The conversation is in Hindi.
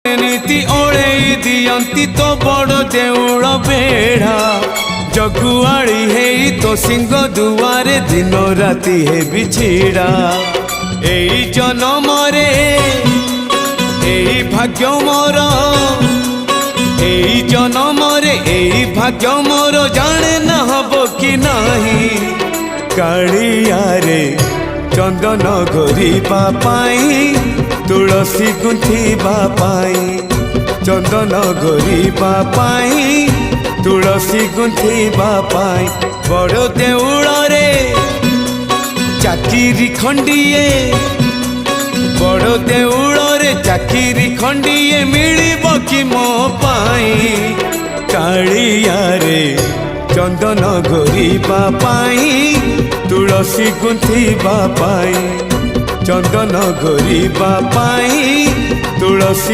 नीति ओढ़ई दियंती तो बड़ देउल बेढ़ा जगुआड़ी है तो सिंह दुआरे दिन राति है बिछिड़ा एई जन्म रे एई भाग्य मोर एई जन्म रे एई भाग्य मोर जाने न हबो कि नहीं कालिया रे चंदन घोरिबा पाई तुलसी गुंथिबा पाई चंदन घोरिबा पाई तुलसी गुंथिबा पाई बड़ देउल रे चाकिरी खंडिए बड़ देउल रे चाकिरी खंडिए मिलिबो कि मो पाई कालिया रे चंदन घोरिबा पाई तुलसी गुंथिबा पाई चंदन घोरिबा पाई तुलसी